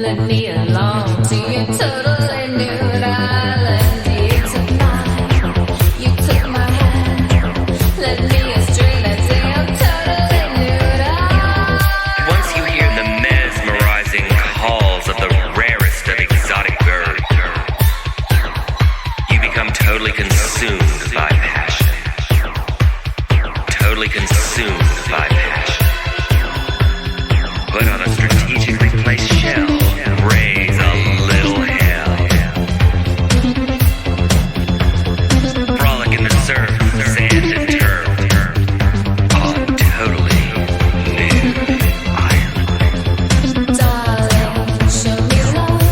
Led me along to your totally nude island. You took mine, you took my hand. Led me astray that day, I'm totally nude island. Once you hear the mesmerizing calls of the rarest of exotic birds, you become totally consumed by passion. Totally consumed by passion. Put on a strategically placed shell, raise a little hell. Frolic in the surf, sand and turf, on totally nude island. Darling, show me love,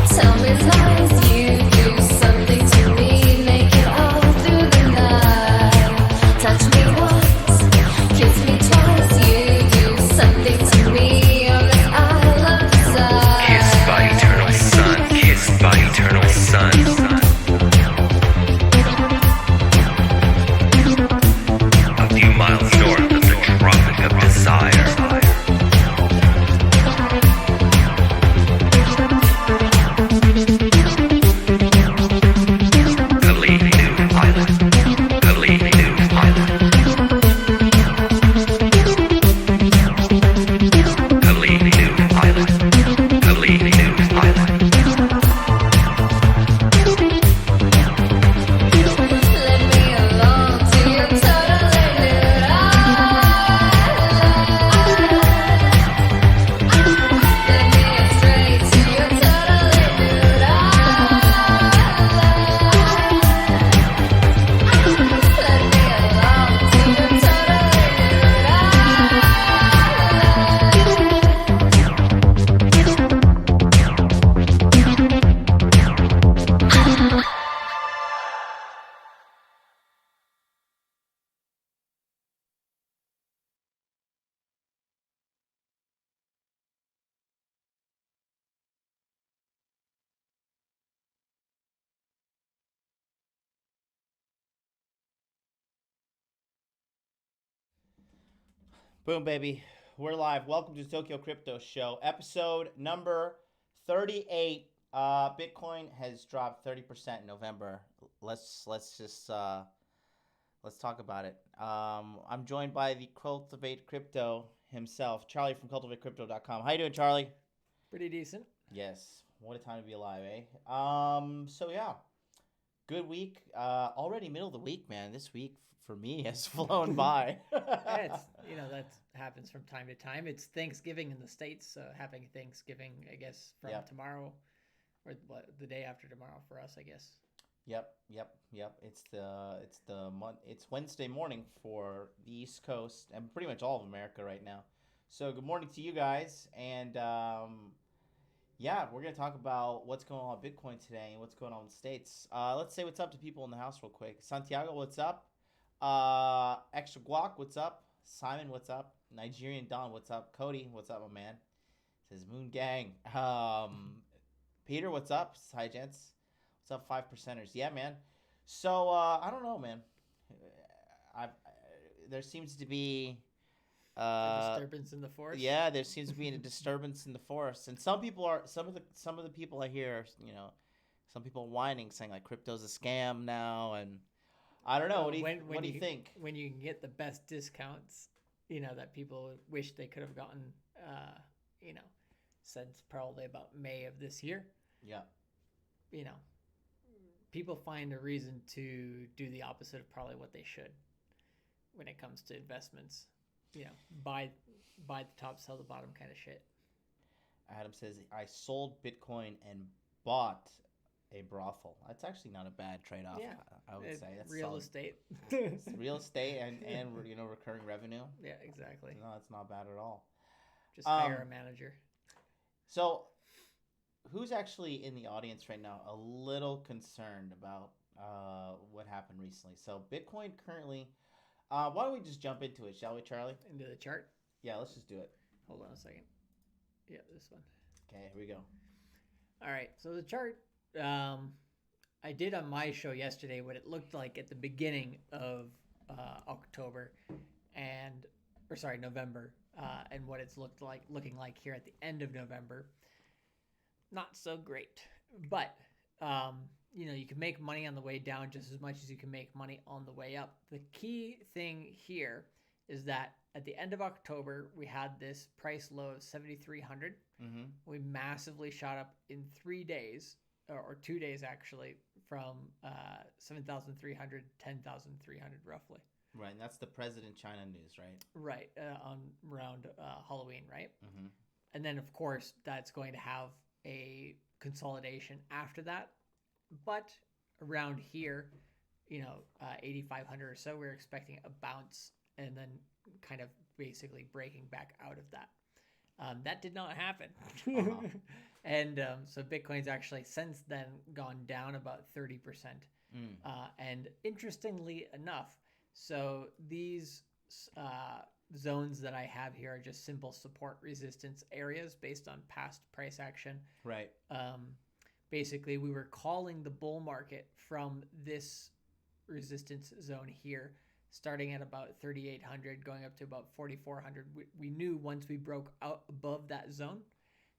tell me lies. You do something to me, make it all through the night. Touch me once, kiss me twice. You do something to me on this isle of desire. Kissed by eternal sun, kissed by eternal sun. A few miles north of the Tropic of Desire. Totally new island. Totally new island. Totally new island. Totally new island. Led me along to your totally nude island. Led me astray to your totally nude island. Led me along to your totally nude island. Boom, baby. We're live. Welcome to Tokyo Crypto Show, episode number 38. Bitcoin has dropped 30% in November. Let's talk about it. I'm joined by the Cultivate Crypto himself, Charlie from cultivatecrypto.com. How you doing, Charlie? Pretty decent. Yes. What a time to be alive, eh? So yeah. Good week. Already middle of the week, man. This week for me has flown by. Yeah, it's, that happens from time to time. It's Thanksgiving in the States, having Thanksgiving, I guess, from Yep. tomorrow or the day after tomorrow for us, I guess. Yep. It's Wednesday morning for the East Coast and pretty much all of America right now. So good morning to you guys, and yeah, we're gonna talk about what's going on with Bitcoin today and what's going on in the States. Let's say what's up to people in the house real quick. Santiago, what's up? Extra Guac, what's up? Simon, what's up? Nigerian Don, what's up? Cody, what's up, my man? Says Moon Gang. Peter, what's up? Hi, gents. What's up, 5%ers? Yeah, man. So, I don't know, man. There seems to be... A disturbance in the forest. Yeah, there seems to be a disturbance in the forest. And some of the people I hear, some people whining, saying, like, crypto's a scam now, and... I don't know. What do you think? When you can get the best discounts, that people wish they could have gotten, since probably about May of this year. Yeah. People find a reason to do the opposite of probably what they should when it comes to investments. Buy the top, sell the bottom kind of shit. Adam says, I sold Bitcoin and bought a brothel. That's actually not a bad trade-off. Yeah, I would say that's real solid. estate. It's real estate and recurring revenue. Yeah, exactly. No, it's not bad at all. Just hire a manager. So, who's actually in the audience right now a little concerned about what happened recently? So, Bitcoin currently. Why don't we just jump into it, shall we, Charlie? Into the chart? Yeah, let's just do it. Hold on a second. Yeah, this one. Okay, here we go. All right, so the chart, I did on my show yesterday what it looked like at the beginning of November, and what it's looking like here at the end of November. not so great. But you can make money on the way down just as much as you can make money on the way up. The key thing here is that at the end of October, we had this price low of 7,300. Mm-hmm. We massively shot up in 3 days, or 2 days actually, from 7,300 to 10,300 roughly. Right, and that's the President China news, right? Right, on around Halloween, right? Mm-hmm. And then, of course, that's going to have a consolidation after that. But around here, 8,500 or so, we're expecting a bounce and then kind of basically breaking back out of that. That did not happen. Uh-huh. And so Bitcoin's actually since then gone down about 30%. And interestingly enough, so these zones that I have here are just simple support resistance areas based on past price action. Right. Basically, we were calling the bull market from this resistance zone here, starting at about 3,800, going up to about 4,400. We knew once we broke out above that zone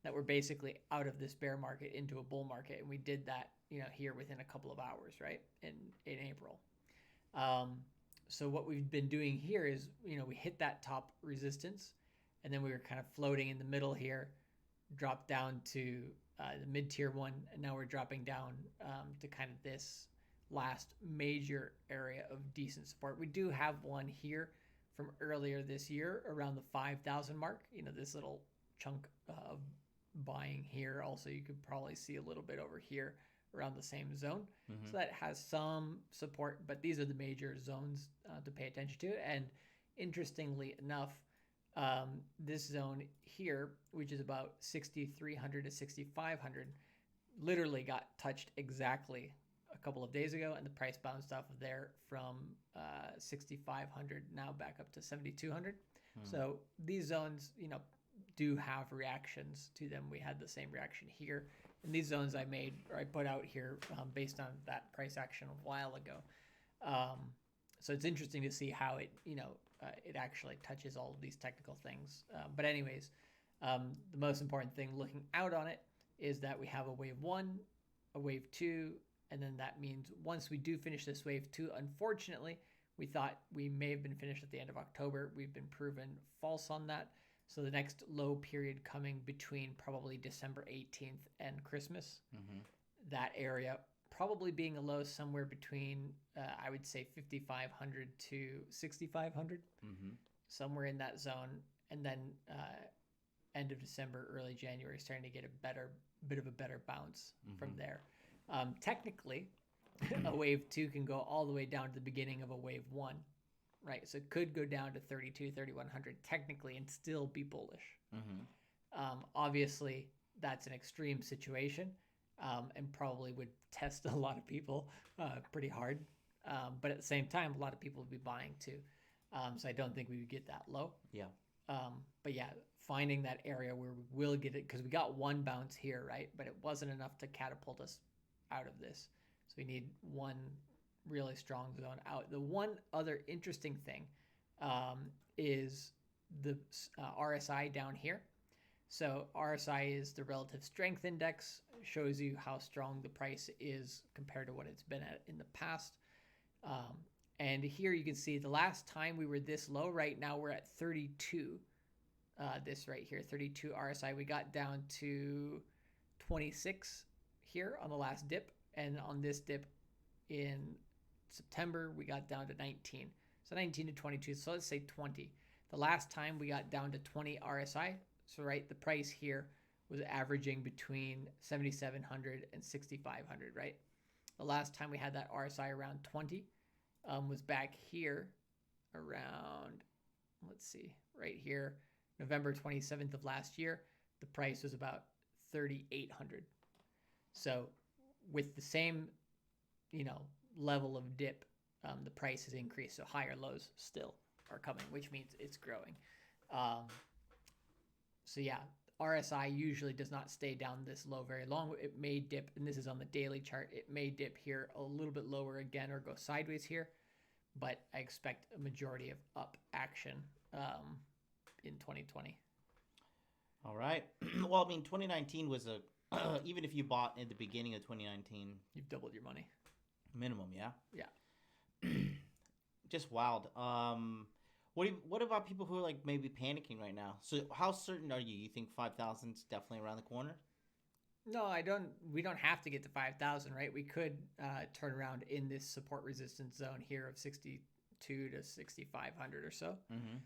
that we're basically out of this bear market into a bull market, and we did that, here within a couple of hours, right, in April. So what we've been doing here is, we hit that top resistance, and then we were kind of floating in the middle here, dropped down to the mid-tier one, and now we're dropping down to kind of this last major area of decent support. We do have one here from earlier this year around the 5,000 mark, this little chunk of buying here. Also, you could probably see a little bit over here around the same zone. Mm-hmm. So that has some support, but these are the major zones to pay attention to. And interestingly enough, this zone here, which is about 6,300 to 6,500, literally got touched exactly a couple of days ago, and the price bounced off of there from 6,500 now back up to 7,200. So these zones, do have reactions to them. We had the same reaction here. And these zones I put out here based on that price action a while ago. So it's interesting to see how it, it actually touches all of these technical things. But anyways, the most important thing looking out on it is that we have a wave 1, a wave 2, and then that means once we do finish this wave 2, unfortunately, we thought we may have been finished at the end of October. We've been proven false on that. So the next low period coming between probably December 18th and Christmas, that area probably being a low somewhere between, I would say 5,500 to 6,500, somewhere in that zone. And then end of December, early January, starting to get a bit of a better bounce from there. Technically, a wave 2 can go all the way down to the beginning of a wave 1. Right, so it could go down to 3,100 technically and still be bullish. Obviously, that's an extreme situation and probably would test a lot of people pretty hard. But at the same time, a lot of people would be buying too. So I don't think we would get that low. Yeah. But yeah, finding that area where we will get it, because we got one bounce here, right? But it wasn't enough to catapult us out of this. So we need one really strong zone out. The one other interesting thing is the RSI down here. So RSI is the relative strength index, shows you how strong the price is compared to what it's been at in the past. And here you can see the last time we were this low, right now we're at 32. This right here, 32 RSI. We got down to 26 here on the last dip. And on this dip in September, we got down to 19. So 19 to 22. So let's say 20. The last time we got down to 20 RSI. So right, the price here was averaging between 7,700 and 6,500, right? The last time we had that RSI around 20 was back here around, let's see, right here, November 27th of last year. The price was about 3,800. So with the same, level of dip, the price has increased. So higher lows still are coming, which means it's growing. So yeah, RSI usually does not stay down this low very long. It may dip, and this is on the daily chart, it may dip here a little bit lower again or go sideways here, but I expect a majority of up action in 2020. All right. Well, I mean, 2019 was a even if you bought at the beginning of 2019, You've doubled your money. minimum, yeah. Yeah. Just wild. What about people who are like maybe panicking right now? So how certain are you? You think 5,000's definitely around the corner? No, I don't. We don't have to get to 5,000, right? We could turn around in this support resistance zone here of 62 to 6,500 or so. Mm-hmm.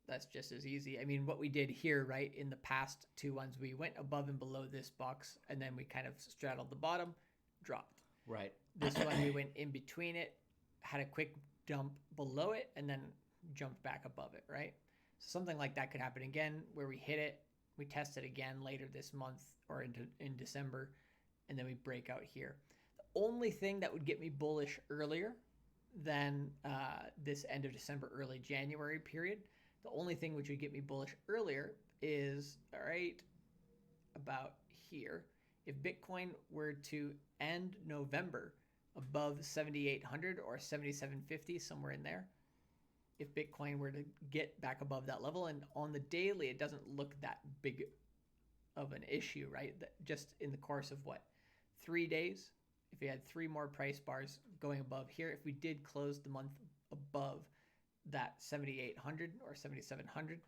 That's just as easy. I mean, what we did here, right, in the past two ones, we went above and below this box, and then we kind of straddled the bottom, dropped. Right. This one, we went in between it, had a quick dump below it, and then jumped back above it, right? So something like that could happen again, where we hit it, we test it again later this month or in December, and then we break out here. The only thing that would get me bullish earlier than this end of December, early January period, the only thing which would get me bullish earlier is, all right, about here. If Bitcoin were to end November above 7,800 or 7,750, somewhere in there, if Bitcoin were to get back above that level, and on the daily, it doesn't look that big of an issue, right? That just in the course of what, 3 days, if we had 3 more price bars going above here, if we did close the month above that 7,800 or 7,700,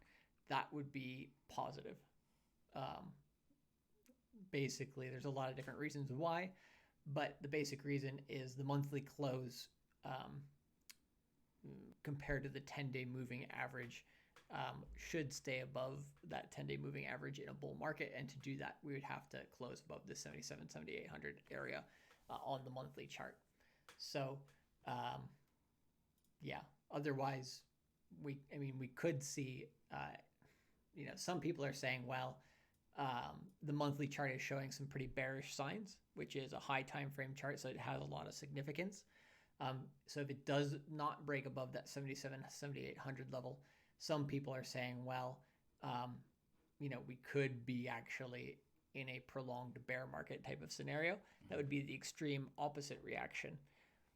that would be positive. Basically, there's a lot of different reasons why, but the basic reason is the monthly close compared to the 10-day moving average should stay above that 10-day moving average in a bull market. And to do that, we would have to close above the 77, 7,800 area on the monthly chart. So, yeah, otherwise, we could see, some people are saying, well, the monthly chart is showing some pretty bearish signs, which is a high time frame chart, so it has a lot of significance. So if it does not break above that 77, 7,800 level, some people are saying, well, we could be actually in a prolonged bear market type of scenario. That would be the extreme opposite reaction,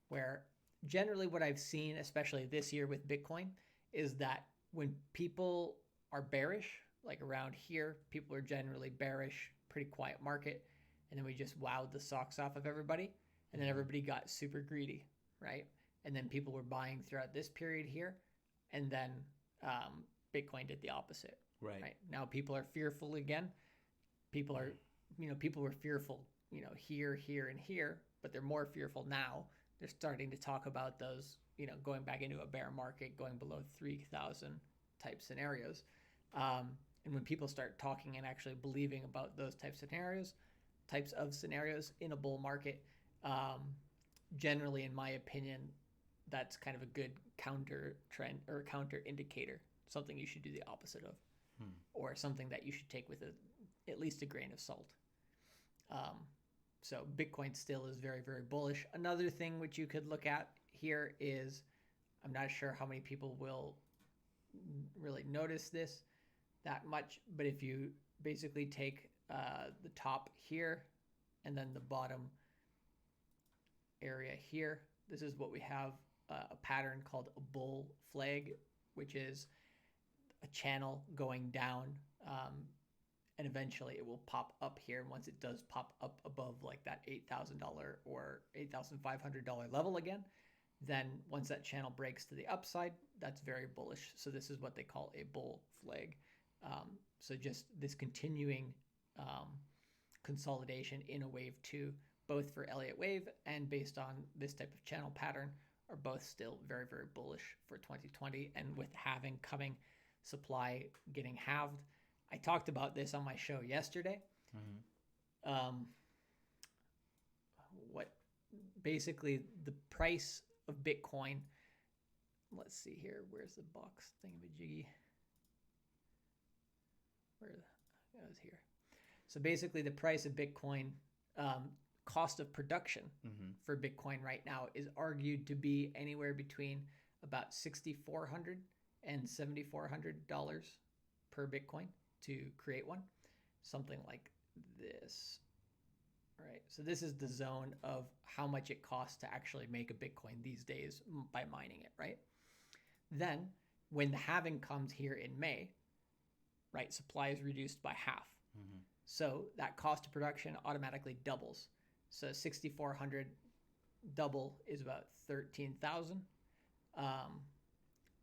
where generally what I've seen, especially this year with Bitcoin, is that when people are bearish, like around here, people are generally bearish, pretty quiet market, and then we just wowed the socks off of everybody, and then everybody got super greedy, right? And then people were buying throughout this period here, and then Bitcoin did the opposite. Right. Now people are fearful again. People were fearful, here, here, and here, but they're more fearful now. They're starting to talk about those, going back into a bear market, going below 3,000 type scenarios. And when people start talking and actually believing about those types of scenarios in a bull market, generally, in my opinion, that's kind of a good counter trend or counter indicator, something you should do the opposite of, or something that you should take with at least a grain of salt. So Bitcoin still is very, very bullish. Another thing which you could look at here is, I'm not sure how many people will really notice this that much, but if you basically take the top here and then the bottom area here, this is what we have, a pattern called a bull flag, which is a channel going down, and eventually it will pop up here. And once it does pop up above like that $8,000 or $8,500 level again, then once that channel breaks to the upside, that's very bullish. So this is what they call a bull flag. So just this continuing consolidation in a wave 2, both for Elliott wave and based on this type of channel pattern, are both still very, very bullish for 2020. And with halving coming, supply getting halved. I talked about this on my show yesterday. What basically the price of Bitcoin, let's see here, where's the box thingamajiggy? It was here. So basically the price of Bitcoin, cost of production for Bitcoin right now is argued to be anywhere between about $6,400 and $7,400 per Bitcoin to create one, something like this. All right, so this is the zone of how much it costs to actually make a Bitcoin these days by mining it, right? Then when the halving comes here in May, right, supply is reduced by half. So that cost of production automatically doubles. So 6,400 double is about 13,000.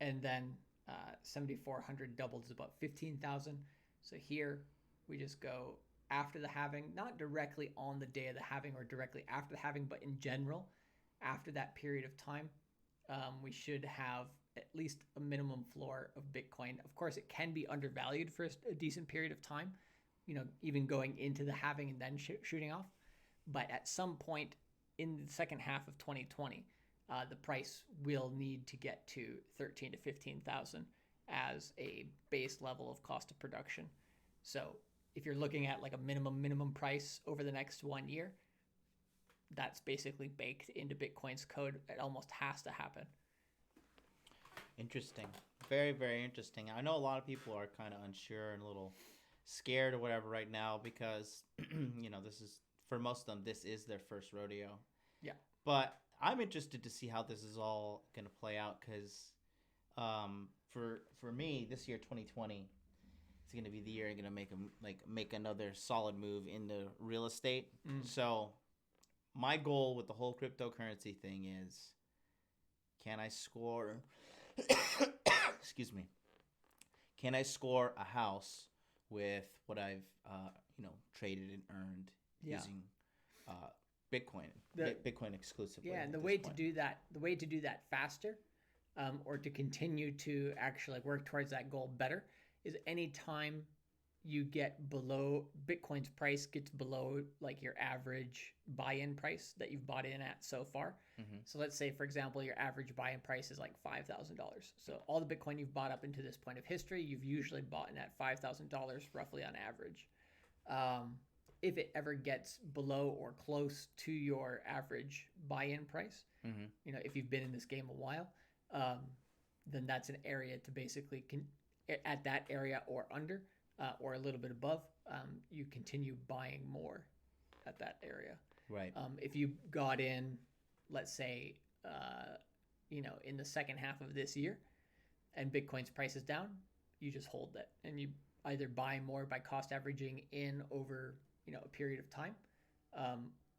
And then 7,400 doubled is about 15,000. So here we just go after the halving, not directly on the day of the halving or directly after the halving, but in general, after that period of time, we should have at least a minimum floor of Bitcoin. Of course, it can be undervalued for a decent period of time, even going into the halving and then shooting off. But at some point in the second half of 2020, the price will need to get to 13 to 15,000 as a base level of cost of production. So if you're looking at like a minimum price over the next 1 year, that's basically baked into Bitcoin's code. It almost has to happen. Interesting. Very, very interesting. I know a lot of people are kind of unsure and a little scared or whatever right now because, this is, for most of them, this is their first rodeo. Yeah. But I'm interested to see how this is all going to play out because for me, this year, 2020, it's going to be the year I'm going to make another solid move into real estate. So my goal with the whole cryptocurrency thing is, can I score excuse me, can I score a house with what I've traded and earned using Bitcoin, Bitcoin exclusively? Yeah, and the way to do that faster, or to continue to actually work towards that goal better, is anytime you get below Bitcoin's price gets below like your average buy-in price that you've bought in at so far. So let's say, for example, your average buy-in price is like $5,000. So all the Bitcoin you've bought up into this point of history, you've usually bought in at $5,000 roughly on average. If it ever gets below or close to your average buy-in price, if you've been in this game a while, then that's an area to basically at that area or under, or a little bit above, you continue buying more at that area. Right. If you got in, let's say, in the second half of this year, and Bitcoin's price is down, you just hold that, and you either buy more by cost averaging in over a period of time,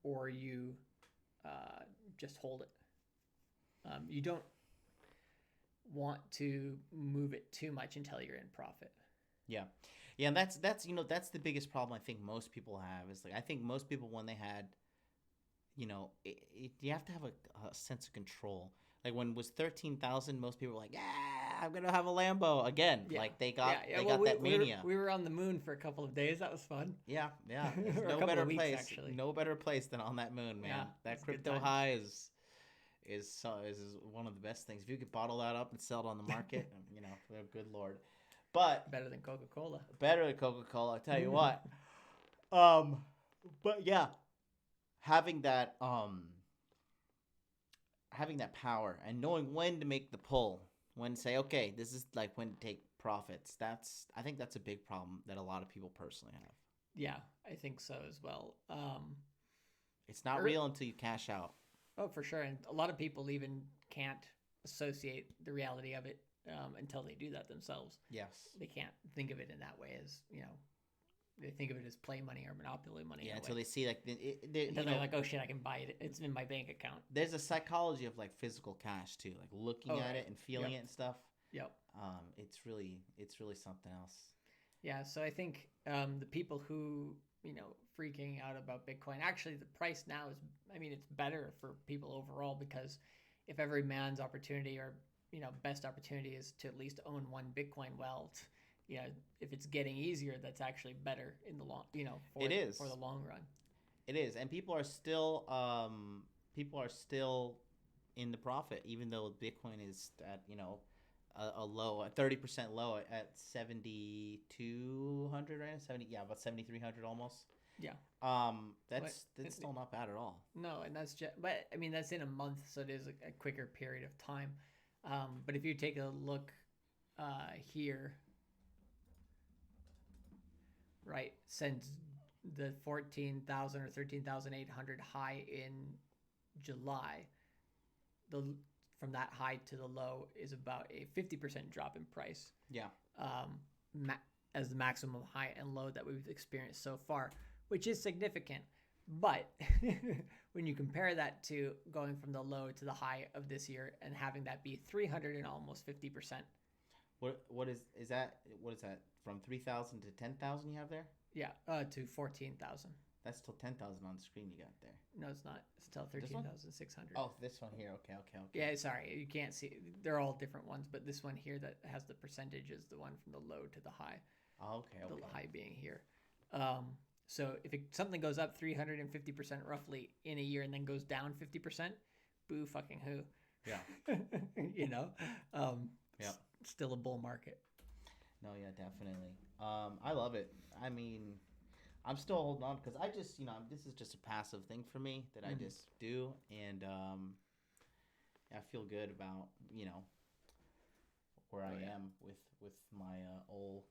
or you just hold it. You don't want to move it too much until you're in profit. Yeah, and that's the biggest problem I think most people have is I think most people when they had, you have to have a sense of control. Like when it was 13,000, most people were like, yeah, I'm gonna have a Lambo again. Yeah. Like they got that mania. We were on the moon for a couple of days. That was fun. Yeah. There's Or a no couple better of weeks, place. actually. No better place than on that moon, man. Yeah, that it's good crypto times. high is one of the best things. If you could bottle that up and sell it on the market, good Lord. But Better than Coca-Cola. better than Coca-Cola, I tell you what. But yeah, having that power and knowing when to make the pull, when to say, okay, this is like when to take profits. I think that's a big problem that a lot of people personally have. Yeah, I think so as well. It's not real until you cash out. Oh, for sure. And a lot of people even can't associate the reality of it until they do that themselves. Yes. They can't think of it in that way as, they think of it as play money or monopoly money. Yeah, until they see they're like, oh shit, I can buy it. It's in my bank account. There's a psychology of physical cash too, like looking at it and feeling it and stuff. Yep. It's really something else. Yeah, so I think the people who, freaking out about Bitcoin, actually the price now is, it's better for people overall, because if every man's opportunity or, best opportunity is to at least own one Bitcoin, well, if it's getting easier, that's actually better in the long, for the long run. It is, and people are still in the profit, even though Bitcoin is at a low, a 30% low at 7,200 right now, about 7,300 almost. Yeah. That's still not bad at all. No, and that's just, but that's in a month, so it is a quicker period of time. But if you take a look here, right, since the 14,000 or 13,800 high in July, from that high to the low is about a 50% drop in price. Yeah. as the maximum high and low that we've experienced so far, which is significant. But when you compare that to going from the low to the high of this year and having that be 300 and almost 50%. What is that? What is that? From 3,000 to 10,000 you have there? Yeah, to 14,000. That's till 10,000 on the screen you got there. No, it's not. It's still This one? 13,600. Oh, this one here. Okay. Yeah, sorry. You can't see. They're all different ones, but this one here that has the percentage is the one from the low to the high. Oh, okay. The high being here. So if something goes up 350% roughly in a year and then goes down 50%, boo fucking who. Yeah. You know? Yeah. Still a bull market. No, yeah, definitely. I love it. I mean, I'm still holding on because I just, this is just a passive thing for me that I just do, and I feel good about, where I am with my old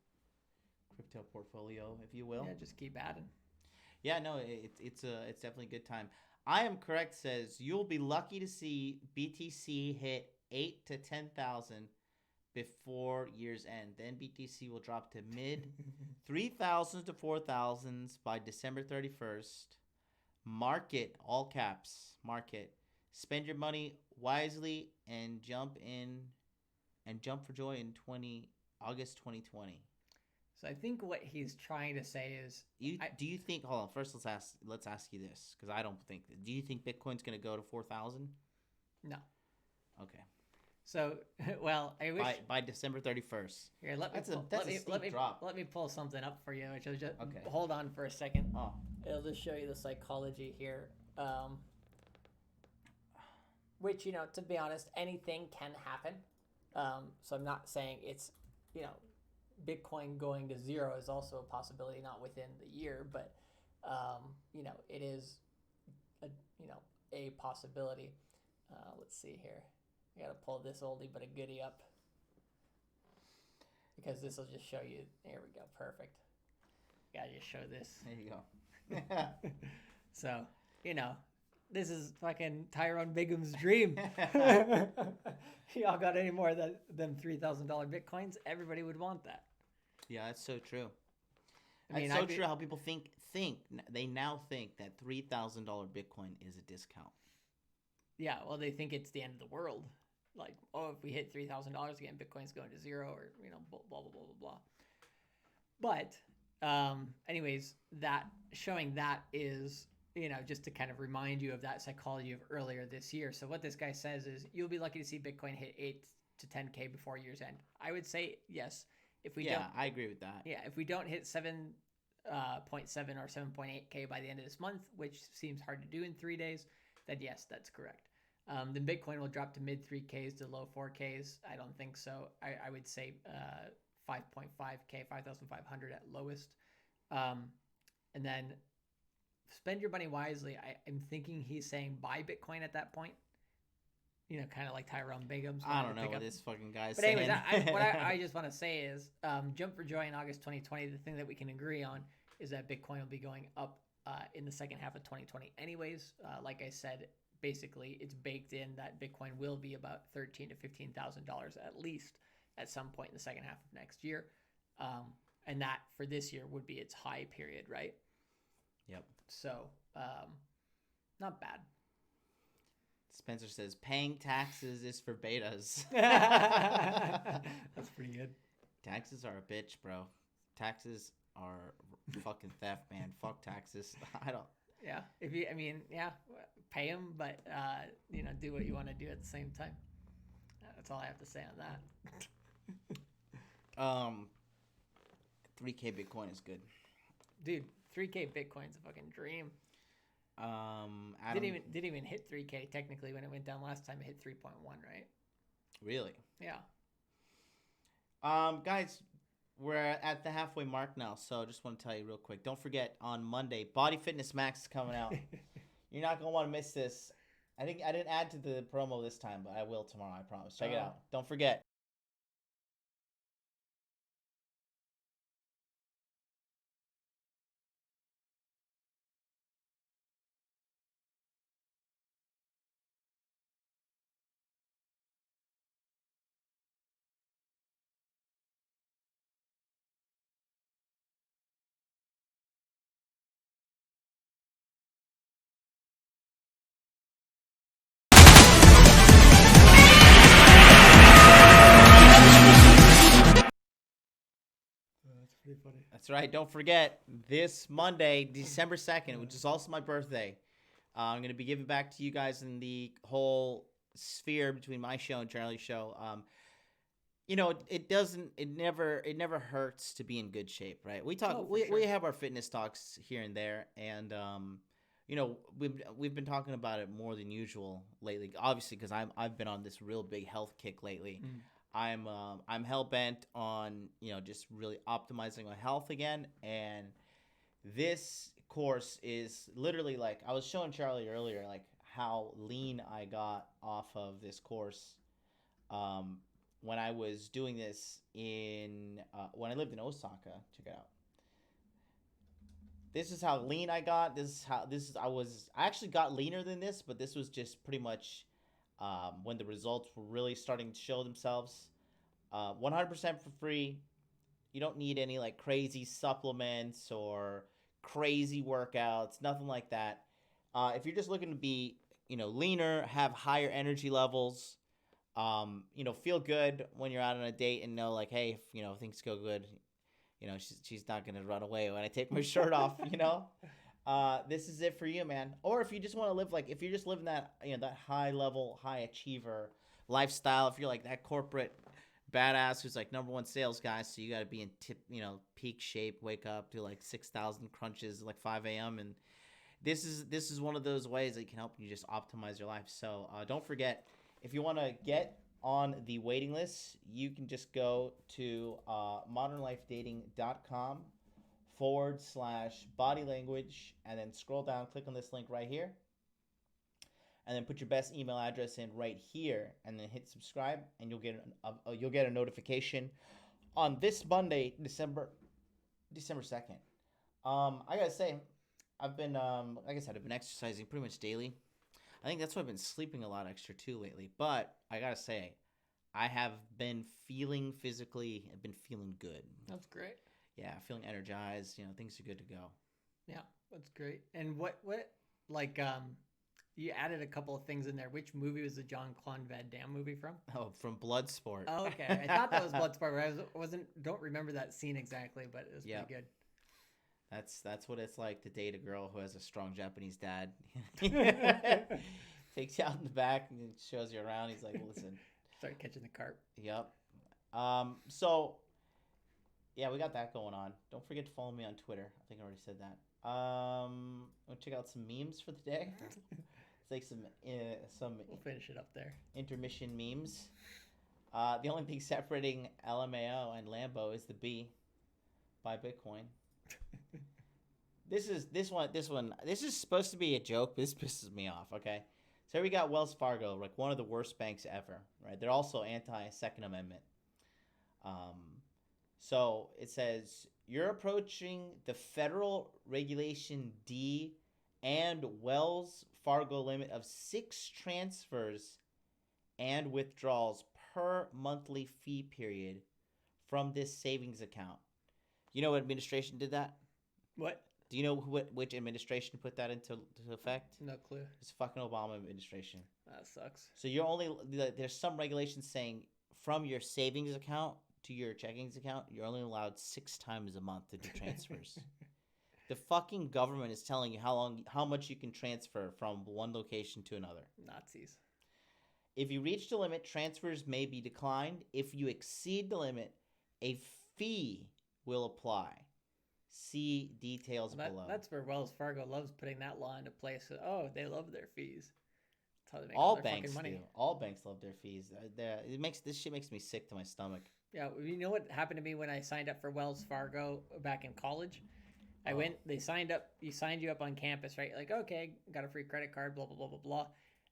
crypto portfolio, if you will. Yeah, just keep adding. Yeah, no, it's definitely a good time. I am correct says you'll be lucky to see BTC hit 8 to 10,000 before year's end. Then BTC will drop to mid 3,000s to 4,000s by December 31st. Market, all caps, market. Spend your money wisely and jump for joy in August 2020. So I think what he's trying to say is, do you think? Hold on. First, let's ask you this because I don't think. Do you think Bitcoin's going to go to 4,000? No. Okay. So, well, I wish by December 31st. Here, let me pull something up for you. Which is just okay. Hold on for a second. Oh. It'll just show you the psychology here. Which, to be honest, anything can happen. So I'm not saying it's, Bitcoin going to zero is also a possibility, not within the year, but it is a possibility. Let's see here. I gotta pull this oldie but a goodie up because this will just show you. There we go, perfect. Gotta just show this. There you go. So this is fucking Tyrone Bigum's dream. Y'all got any more of them $3,000 Bitcoins? Everybody would want that. Yeah, that's so true. It's so true how people think. They now think that $3,000 Bitcoin is a discount. Yeah, well, they think it's the end of the world. Like, if we hit $3,000 again, Bitcoin's going to zero, or blah blah blah blah blah. But, anyways, that showing that is just to kind of remind you of that psychology of earlier this year. So what this guy says is you'll be lucky to see Bitcoin hit 8 to 10K before year's end. I would say yes. If we don't, I agree with that. Yeah, if we don't hit 7.7 or 7.8K by the end of this month, which seems hard to do in 3 days, then yes, that's correct. Then Bitcoin will drop to mid 3Ks to low 4Ks. I don't think so. I would say 5.5K, 5,500 at lowest. And then spend your money wisely. I'm thinking he's saying buy Bitcoin at that point. Kind of like Tyrone Bigum's. I don't know what this fucking guy's saying. But anyways, what I just want to say is jump for joy in August 2020. The thing that we can agree on is that Bitcoin will be going up in the second half of 2020 anyways. Like I said, basically it's baked in that Bitcoin will be about $13,000 to $15,000 at least at some point in the second half of next year. And that for this year would be its high period, right? Yep. So, not bad. Spencer says, paying taxes is for betas. That's pretty good. Taxes are a bitch, bro. Taxes are fucking theft, man. Fuck taxes. I don't. Yeah. Pay them, but, do what you want to do at the same time. That's all I have to say on that. 3K Bitcoin is good. Dude, 3K Bitcoin's a fucking dream. Didn't even hit 3K technically when it went down last time. It hit 3.1, right? Really? Yeah. Guys, we're at the halfway mark now, so I just want to tell you real quick. Don't forget on Monday, Body Fitness Max is coming out. You're not gonna want to miss this. I think I didn't add to the promo this time, but I will tomorrow. I promise. Check it out. Don't forget. be funny. That's right. Don't forget this Monday, December 2nd, which is also my birthday. I'm going to be giving back to you guys in the whole sphere between my show and Charlie's show. It never hurts to be in good shape, right? We talk, Oh, for we sure. have our fitness talks here and there, and we've been talking about it more than usual lately. Obviously, because I've been on this real big health kick lately. I'm hell bent on just really optimizing my health again, and this course is literally like I was showing Charlie earlier, like how lean I got off of this course. When I was doing this in when I lived in Osaka. Check it out. This is how lean I got. I actually got leaner than this, but this was just pretty much when the results were really starting to show themselves. 100% for free. You don't need any like crazy supplements or crazy workouts, nothing like that. If you're just looking to be, leaner, have higher energy levels, feel good when you're out on a date and know like, hey, if things go good, she's not gonna run away when I take my shirt off. This is it for you, man. Or if you just want to live like, if you're just living that, that high level, high achiever lifestyle, if you're like that corporate badass who's like number one sales guy, so you got to be in peak shape, wake up, do like 6,000 crunches at like 5 a.m. and this is one of those ways that can help you just optimize your life. So don't forget, if you want to get on the waiting list, you can just go to modernlifedating.com/body language and then scroll down, click on this link right here, and then put your best email address in right here, and then hit subscribe, and you'll get a notification on this Monday, December 2nd. I gotta say, I've been like I said, I've been exercising pretty much daily. I think that's why I've been sleeping a lot extra too lately. But I gotta say, I have been feeling physically. I've been feeling good. That's great. Yeah, feeling energized. Things are good to go. Yeah, that's great. And what like you added a couple of things in there. Which movie was the Jean-Claude Van Damme movie from? Oh, from Bloodsport. Oh, okay. I thought that was Bloodsport, but don't remember that scene exactly, but it was pretty good. That's what it's like to date a girl who has a strong Japanese dad. Takes you out in the back and shows you around. He's like, listen. Start catching the carp. Yep. So, yeah, we got that going on. Don't forget to follow me on Twitter. I think I already said that. We'll check out some memes for the day. It's like some We'll finish it up there. intermission memes. The only thing separating LMAO and Lambo is the B. Buy Bitcoin. This is supposed to be a joke, but this pisses me off, okay? So here we got Wells Fargo, like one of the worst banks ever, right? They're also anti-Second Amendment. So it says, you're approaching the federal regulation D and Wells Fargo limit of 6 transfers and withdrawals per monthly fee period from this savings account. You know what administration did that? What? Do you know which administration put that into effect? No clue. It's fucking Obama administration. That sucks. So there's some regulations saying from your savings account to your checkings account, you're only allowed 6 times a month to do transfers. The fucking government is telling you how much you can transfer from one location to another. Nazis. If you reach the limit, transfers may be declined. If you exceed the limit, a fee will apply. See details below. That's where Wells Fargo loves putting that law into place. Oh, they love their fees. That's how they make all their banks fucking money. do. All banks love their fees. This shit makes me sick to my stomach. Yeah, you know what happened to me when I signed up for Wells Fargo back in college? I went. They signed you up on campus, right? Like, okay, got a free credit card, blah blah blah blah blah.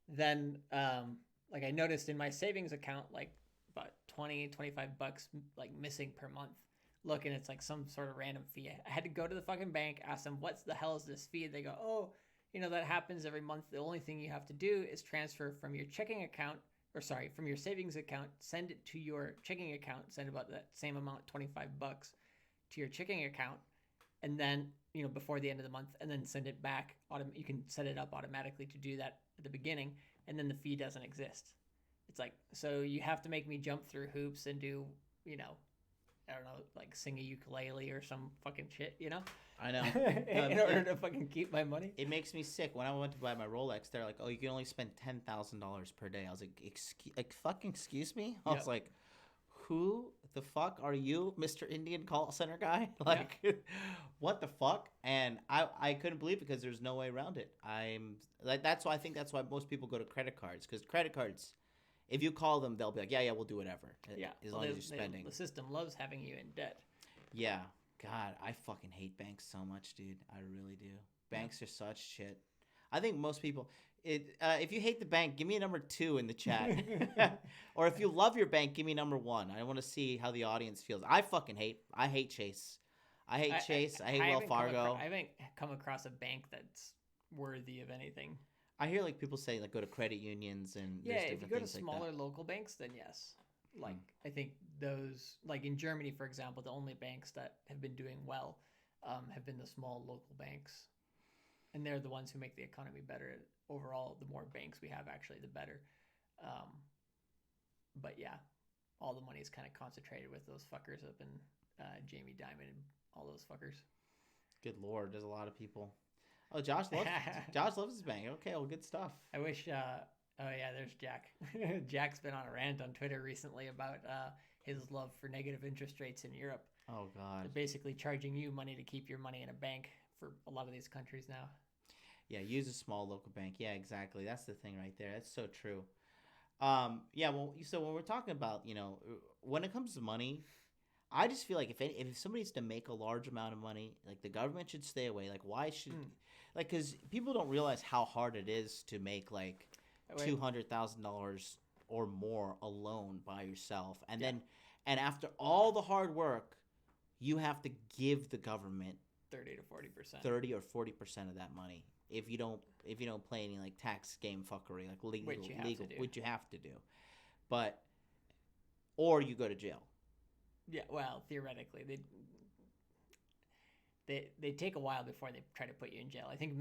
Then, like I noticed in my savings account, like about $25 like missing per month. Look, and it's like some sort of random fee. I had to go to the fucking bank, ask them, what the hell is this fee? They go, oh, that happens every month. The only thing you have to do is transfer from your checking account, from your savings account, send it to your checking account, send about that same amount, $25 to your checking account, and then, before the end of the month, and then send it back. You can set it up automatically to do that at the beginning, and then the fee doesn't exist. It's like, so you have to make me jump through hoops and do, I don't know, like sing a ukulele or some fucking shit, you know? I know. In order to fucking keep my money. It makes me sick. When I went to buy my Rolex, they're like, "Oh, you can only spend $10,000 per day." I was like, fucking excuse me." I was Yep. like, "Who the fuck are you, Mr. Indian call center guy?" Like, what the fuck? And I couldn't believe it because there's no way around it. I'm like, that's why I think that's why most people go to credit cards, because credit cards, if you call them, they'll be like, "Yeah, we'll do whatever." Yeah. As Well, long as you're spending. the system loves having you in debt. Yeah. God, I fucking hate banks so much, dude. I really do. Banks are such shit. I think most people. If you hate the bank, give me a number 2 in the chat. Or if you love your bank, give me number 1. I want to see how the audience feels. I hate Chase. I hate Chase. I hate Wells Fargo. I haven't come across a bank that's worthy of anything. I hear like people say like go to credit unions and Yeah, there's if you different go to things like that. smaller local banks, then yes. Like I think those, like in Germany, for example, the only banks that have been doing well have been the small local banks, and they're the ones who make the economy better. Overall, the more banks we have, actually, the better. But yeah, all the money is kind of concentrated with those fuckers up in Jamie Dimon and all those fuckers. Good Lord, there's a lot of people. Oh, Josh loves his bank. Okay, well, good stuff. I wish. Oh yeah, there's Jack. Jack's been on a rant on Twitter recently about his love for negative interest rates in Europe. Oh God. They're basically charging you money to keep your money in a bank for a lot of these countries now. Yeah, use a small local bank. Yeah, exactly. That's the thing right there. That's so true. Yeah. Well, so when we're talking about, when it comes to money, I just feel like if somebody's to make a large amount of money, like the government should stay away. Like, why should, like, because people don't realize how hard it is to make like $200,000 or more alone by yourself, and then after all the hard work, you have to give the government 30 to 40%. 30 or 40% of that money if you don't play any like tax game fuckery, like legal, which you have to do, but or you go to jail. Yeah, well, theoretically, they take a while before they try to put you in jail. I think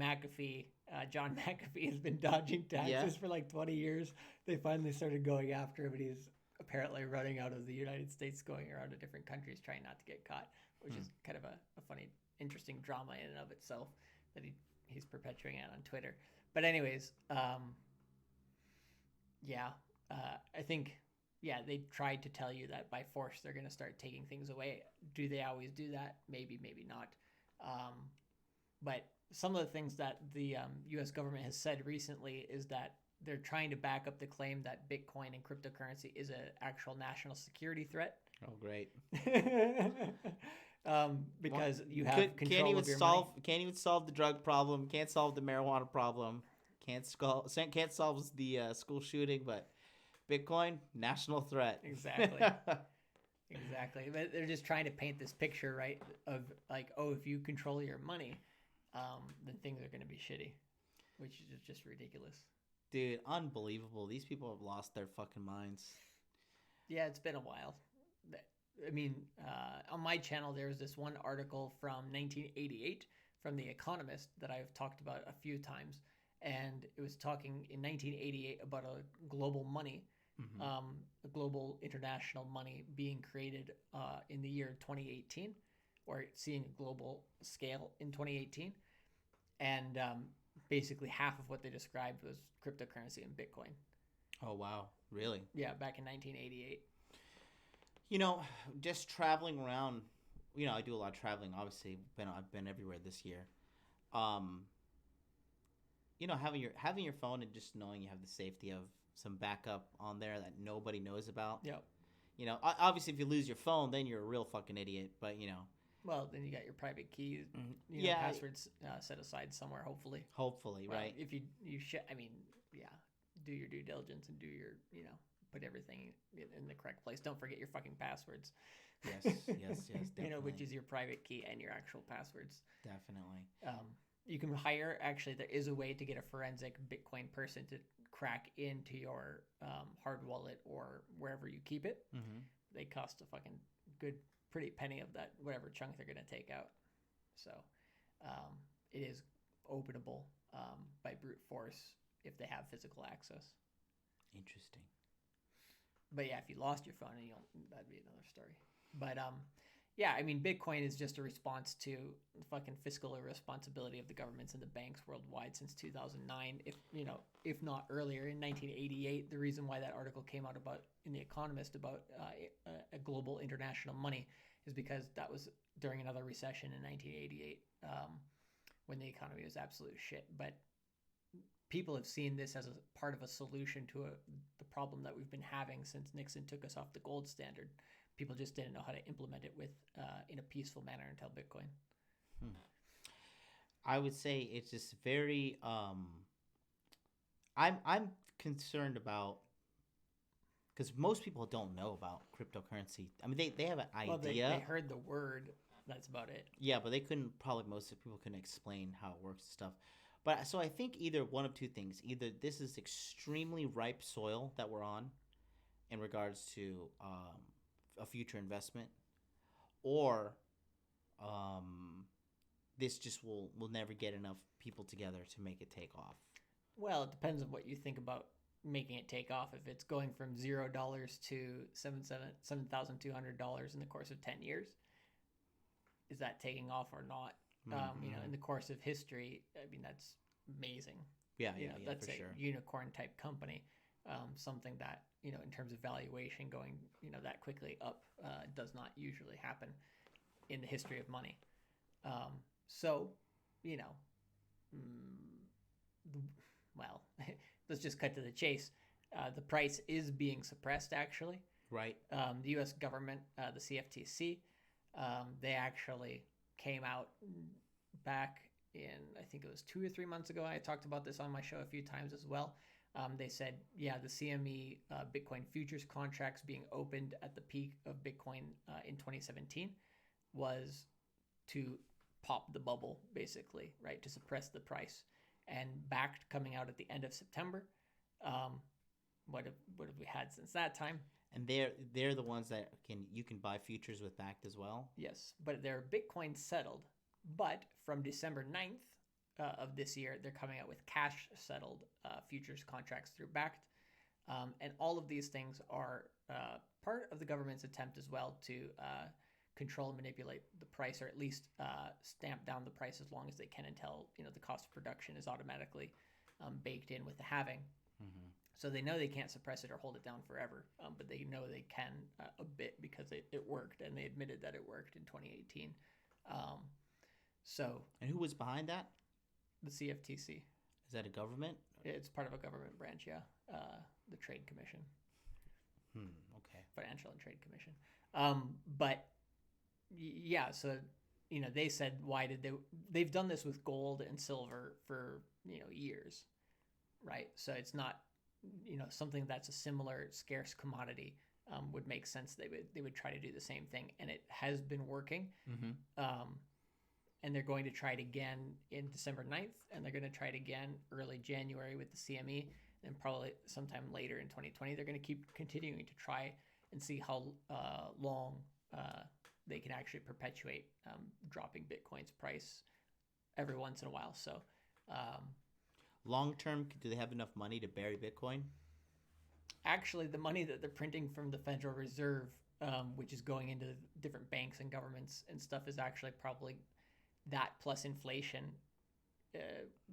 John McAfee has been dodging taxes for like 20 years. They finally started going after him, and he's apparently running out of the United States, going around to different countries trying not to get caught, which is kind of a funny, interesting drama in and of itself that he's perpetuating it on Twitter. But anyways, I think, they tried to tell you that by force they're going to start taking things away. Do they always do that? Maybe, maybe not. But some of the things that the U.S. government has said recently is that they're trying to back up the claim that Bitcoin and cryptocurrency is an actual national security threat. Oh, great. Because you have control of your money. Can't even solve the drug problem. Can't solve the marijuana problem. Can't solve the school shooting. But Bitcoin, national threat. Exactly. Exactly. But they're just trying to paint this picture, right, of like, oh, if you control your money, then things are going to be shitty, which is just ridiculous. Dude, unbelievable. These people have lost their fucking minds. Yeah, it's been a while. I mean, on my channel, there was this one article from 1988 from The Economist that I've talked about a few times. And it was talking in 1988 about a global money, a global international money being created in the year 2018, or seeing a global scale in 2018. And basically half of what they described was cryptocurrency and Bitcoin. Oh, wow. Really? Yeah, back in 1988. Just traveling around, I do a lot of traveling, obviously. I've been everywhere this year. Having your phone and just knowing you have the safety of some backup on there that nobody knows about. Yep. Obviously if you lose your phone, then you're a real fucking idiot, but Well, then you got your private keys, passwords set aside somewhere, hopefully. Hopefully, right? If you should, do your due diligence and do your, put everything in the correct place. Don't forget your fucking passwords. Yes, definitely. Which is your private key and your actual passwords. Definitely. You can hire, actually, there is a way to get a forensic Bitcoin person to crack into your hard wallet or wherever you keep it. Mm-hmm. They cost a fucking pretty penny of that, whatever chunk they're going to take out. So it is openable by brute force if they have physical access. Interesting. But yeah, if you lost your phone, that'd be another story. But yeah, I mean, Bitcoin is just a response to the fucking fiscal irresponsibility of the governments and the banks worldwide since 2009, if not earlier, in 1988. The reason why that article came out about in The Economist about a global international money is because that was during another recession in 1988, when the economy was absolute shit. But people have seen this as a part of a solution to the problem that we've been having since Nixon took us off the gold standard. People just didn't know how to implement it in a peaceful manner until Bitcoin. I would say it's just very. I'm concerned about, because most people don't know about cryptocurrency. I mean, they have an idea. Well, they heard the word. That's about it. Yeah, but they couldn't. Probably most people couldn't explain how it works and stuff. But so I think either one of two things. Either this is extremely ripe soil that we're on, in regards to a future investment, or this just will never get enough people together to make it take off. Well, it depends on what you think about making it take off. If it's going from $0 to $7,200 in the course of 10 years, is that taking off or not? In the course of history, I mean, that's amazing. Yeah, That's for a sure. unicorn type company. Something that, in terms of valuation going, that quickly up does not usually happen in the history of money. Well, let's just cut to the chase. The price is being suppressed, actually. Right. The U.S. government, the CFTC, they actually came out back in, I think it was 2 or 3 months ago. I talked about this on my show a few times as well. They said, the CME Bitcoin futures contracts being opened at the peak of Bitcoin in 2017 was to pop the bubble, basically, right, to suppress the price. And backed coming out at the end of September. What have we had since that time? And they're the ones that you can buy futures with backed as well. Yes, but they're Bitcoin settled. But from December 9th of this year, they're coming out with cash settled futures contracts through backed. And all of these things are part of the government's attempt as well to control and manipulate the price, or at least stamp down the price as long as they can until the cost of production is automatically baked in with the halving. Mm-hmm. So they know they can't suppress it or hold it down forever, but they know they can a bit because it worked, and they admitted that it worked in 2018. And who was behind that? The CFTC. Is that a government? It's part of a government branch, yeah. The Trade Commission. Okay. Financial and Trade Commission. But yeah, so they said, why did they've done this with gold and silver for years, right? So it's not something that's a similar scarce commodity. Would make sense they would try to do the same thing, and it has been working. Mm-hmm. And they're going to try it again in December 9th, and they're going to try it again early January with the CME, and probably sometime later in 2020. They're going to keep continuing to try and see how long they can actually perpetuate dropping Bitcoin's price every once in a while. So long term, do they have enough money to bury Bitcoin? Actually, the money that they're printing from the Federal Reserve, which is going into different banks and governments and stuff, is actually probably that plus inflation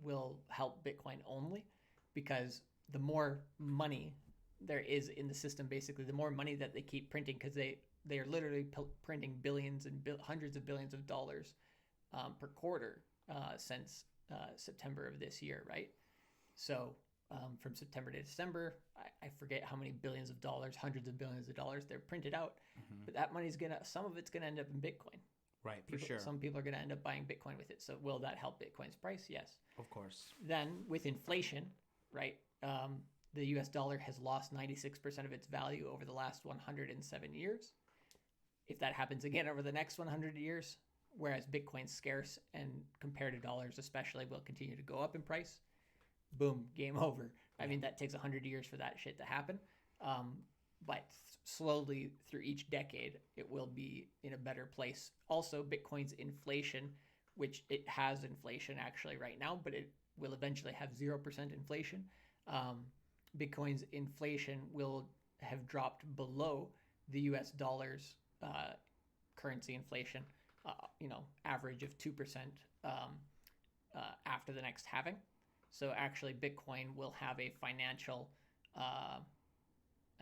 will help Bitcoin only, because the more money there is in the system, basically, the more money that they keep printing, because they are literally printing billions and hundreds of billions of dollars per quarter since September of this year, right? So from September to December, I forget how many billions of dollars, hundreds of billions of dollars they're printed out. Mm-hmm. But that money's some of it's gonna end up in Bitcoin. Right, for sure. Some people are gonna end up buying Bitcoin with it. So will that help Bitcoin's price? Yes. Of course. Then with inflation, right? The U.S. dollar has lost 96% of its value over the last 107 years. If that happens again over the next 100 years, whereas Bitcoin's scarce and compared to dollars especially will continue to go up in price, boom, game over. I mean, that takes 100 years for that shit to happen. But slowly through each decade, it will be in a better place. Also, Bitcoin's inflation, which it has inflation actually right now, but it will eventually have 0% inflation. Bitcoin's inflation will have dropped below the US dollar's currency inflation, average of 2% after the next halving. So actually, Bitcoin will have a financial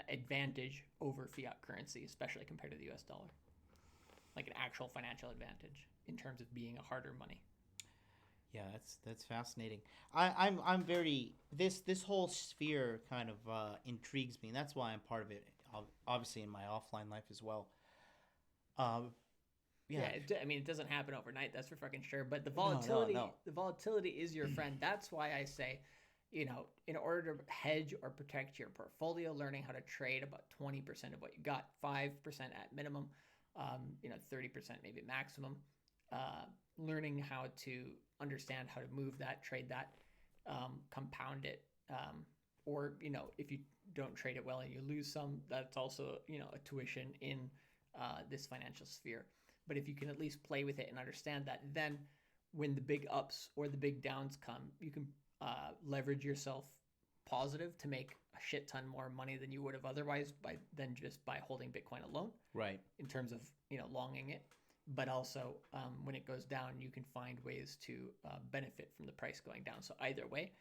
advantage over fiat currency, especially compared to the US dollar. Like an actual financial advantage in terms of being a harder money. Yeah, that's fascinating. I'm very this whole sphere kind of intrigues me, and that's why I'm part of it. Obviously, in my offline life as well. Yeah. It doesn't happen overnight. That's for fucking sure. But the No, volatility, no. the volatility is your friend. That's why I say, in order to hedge or protect your portfolio, learning how to trade about 20% of what you got, 5% at minimum, 30% maybe maximum. Learning how to understand how to move that, trade that, compound it, or if you don't trade it well and you lose some, that's also a tuition in this financial sphere. But if you can at least play with it and understand that, then when the big ups or the big downs come, you can leverage yourself positive to make a shit ton more money than you would have otherwise than just by holding Bitcoin alone. Right. In terms of longing it, but also when it goes down, you can find ways to benefit from the price going down. So either way,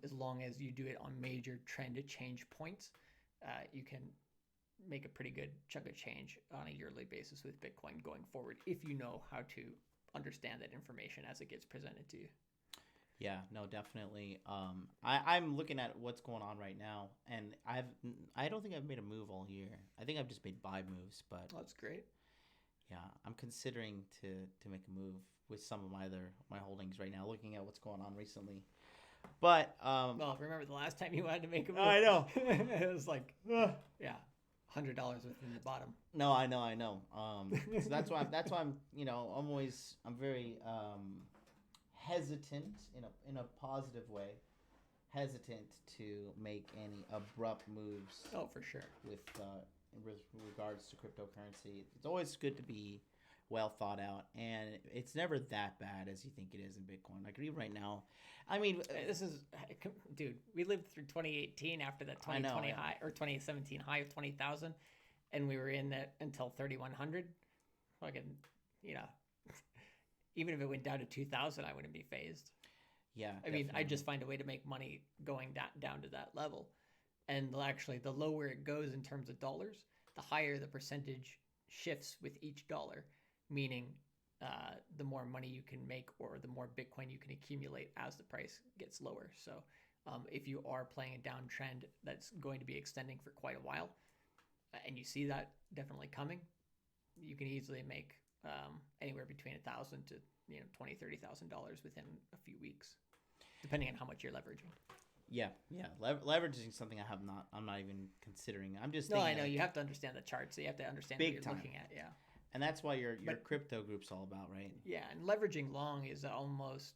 as long as you do it on major trend to change points, you can make a pretty good chunk of change on a yearly basis with Bitcoin going forward if you know how to understand that information as it gets presented to you. Yeah, no, definitely. I'm looking at what's going on right now, and I don't think I've made a move all year. I think I've just made buy moves, but That's great. yeah, I'm considering to make a move with some of my holdings right now. Looking at what's going on recently, but Well, remember the last time you wanted to make a move? I know. It was like, $100 within the bottom. No, I know. So that's why I'm I'm very hesitant in a positive way, hesitant to make any abrupt moves. Oh, for sure. With regards to cryptocurrency, it's always good to be well thought out, and it's never that bad as you think it is in Bitcoin. Like even right now, I mean, Dude, we lived through 2018 after that 2020 high or 2017 high of 20,000, and we were in that until 3,100. Fucking, even if it went down to 2,000, I wouldn't be phased. Yeah, I mean, I just find a way to make money going down to that level. And actually, the lower it goes in terms of dollars, the higher the percentage shifts with each dollar, meaning the more money you can make or the more Bitcoin you can accumulate as the price gets lower. So if you are playing a downtrend that's going to be extending for quite a while, and you see that definitely coming, you can easily make anywhere between $1,000 to $20,000-$30,000 within a few weeks, depending on how much you're leveraging. Yeah. Leveraging something I'm not even considering. I'm just No, thinking, I know like, you have to understand the chart, so you have to understand big what you're time. looking at. Yeah. And that's why your But- crypto group's all about, right? Yeah, and leveraging long is almost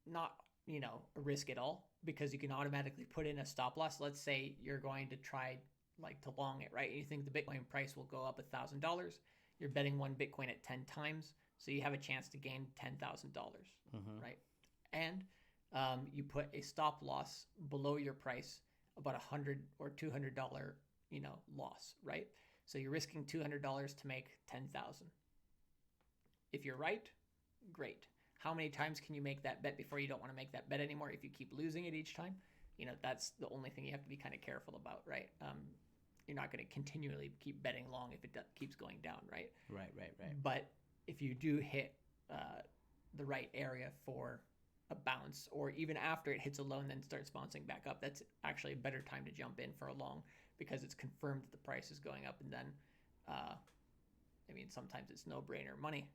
not a risk at all, because you can automatically put in a stop loss. Let's say you're going to try to long it, right? And you think the Bitcoin price will go up $1,000. You're betting one Bitcoin at 10 times, so you have a chance to gain $10,000, right? And you put a stop loss below your price, about $100 or $200, loss, right? So you're risking $200 to make 10,000. If you're right, great. How many times can you make that bet before you don't want to make that bet anymore? If you keep losing it each time, that's the only thing you have to be kind of careful about, right? You're not going to continually keep betting long if it keeps going down, right? Right. But if you do hit the right area for a bounce, or even after it hits a low and then starts bouncing back up, that's actually a better time to jump in for a long, because it's confirmed that the price is going up. And then, sometimes it's no-brainer money.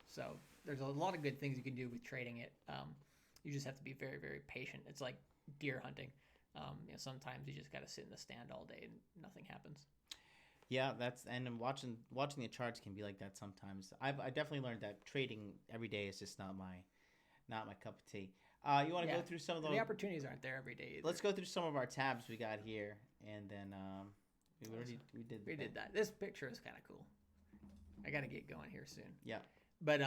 So there's a lot of good things you can do with trading it. You just have to be very, very patient. It's like deer hunting. Sometimes you just got to sit in the stand all day and nothing happens. Yeah, and watching the charts can be like that sometimes. I definitely learned that trading every day is just not my cup of tea. You want to go through some of the opportunities aren't there every day either. Let's go through some of our tabs we got here, and then we did that. This picture is kind of cool. I got to get going here soon. Yeah. But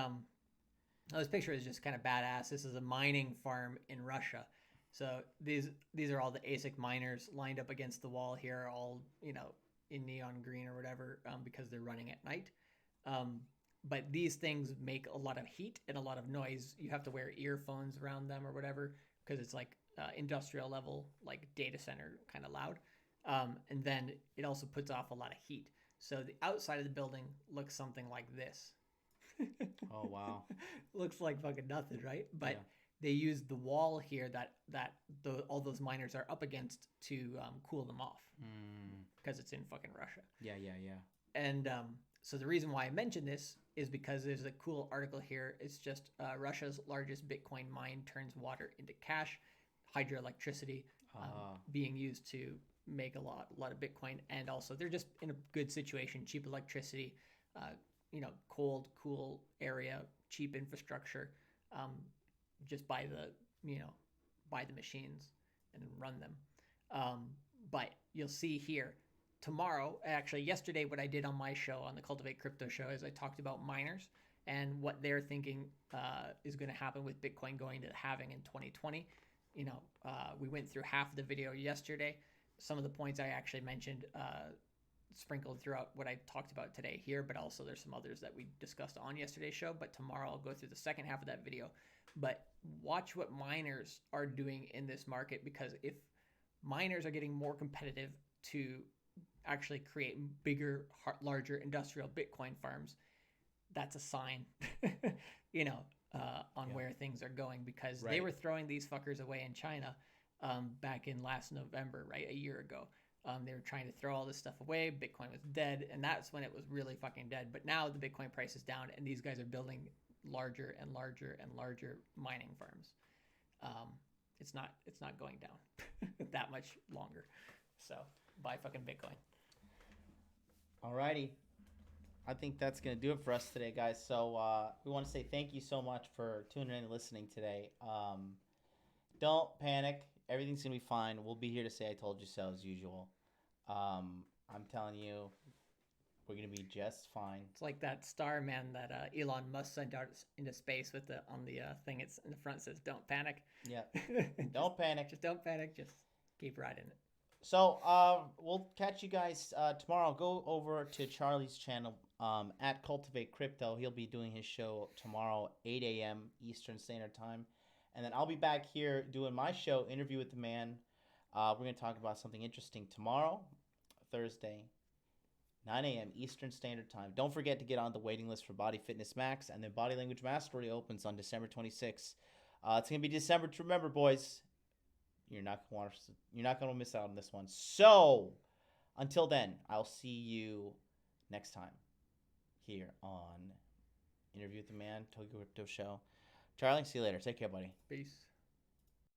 this picture is just kind of badass. This is a mining farm in Russia. So these are all the ASIC miners lined up against the wall here, all in neon green or whatever because they're running at night. But these things make a lot of heat and a lot of noise. You have to wear earphones around them or whatever because it's like industrial level, like data center kind of loud. And then it also puts off a lot of heat. So the outside of the building looks something like this. Oh wow. Looks like fucking nothing, right? But Yeah. they use the wall here that all those miners are up against to cool them off because it's in fucking Russia. Yeah, yeah, yeah. And so the reason why I mention this is because there's a cool article here. It's just Russia's largest Bitcoin mine turns water into cash, hydroelectricity being used to make a lot of Bitcoin. And also they're just in a good situation, cheap electricity, cold, cool area, cheap infrastructure. Just buy the machines and run them. But you'll see here tomorrow, actually yesterday, what I did on my show, on the Cultivate Crypto show, is I talked about miners and what they're thinking is going to happen with Bitcoin going to the halving in 2020. We went through half of the video yesterday. Some of the points I actually mentioned sprinkled throughout what I talked about today here, but also there's some others that we discussed on yesterday's show. But tomorrow I'll go through the second half of that video. But watch what miners are doing in this market, because if miners are getting more competitive to actually create bigger, larger industrial Bitcoin farms, that's a sign, on where things are going, because they were throwing these fuckers away in China back in last November, right? A year ago. They were trying to throw all this stuff away. Bitcoin was dead, and that's when it was really fucking dead. But now the Bitcoin price is down, and these guys are building larger and larger and larger mining farms. It's not going down that much longer. So buy fucking Bitcoin. Alrighty. I think that's going to do it for us today, guys. So we want to say thank you so much for tuning in and listening today. Don't panic. Everything's going to be fine. We'll be here to say I told you so as usual. I'm telling you, we're going to be just fine. It's like that star man that Elon Musk sent out into space with on the thing. It's in the front says, "Don't panic." Yeah. Don't panic. Just don't panic. Just keep riding it. So we'll catch you guys tomorrow. Go over to Charlie's channel at Cultivate Crypto. He'll be doing his show tomorrow, 8 a.m. Eastern Standard Time. And then I'll be back here doing my show, Interview with the Man. We're going to talk about something interesting tomorrow, Thursday, 9 a.m. Eastern Standard Time. Don't forget to get on the waiting list for Body Fitness Max. And then Body Language Mastery opens on December 26th. It's going to be December to remember, boys. You're not going to miss out on this one. So, until then, I'll see you next time here on Interview with the Man, Tokyo Crypto Show. Charlie, see you later. Take care, buddy. Peace.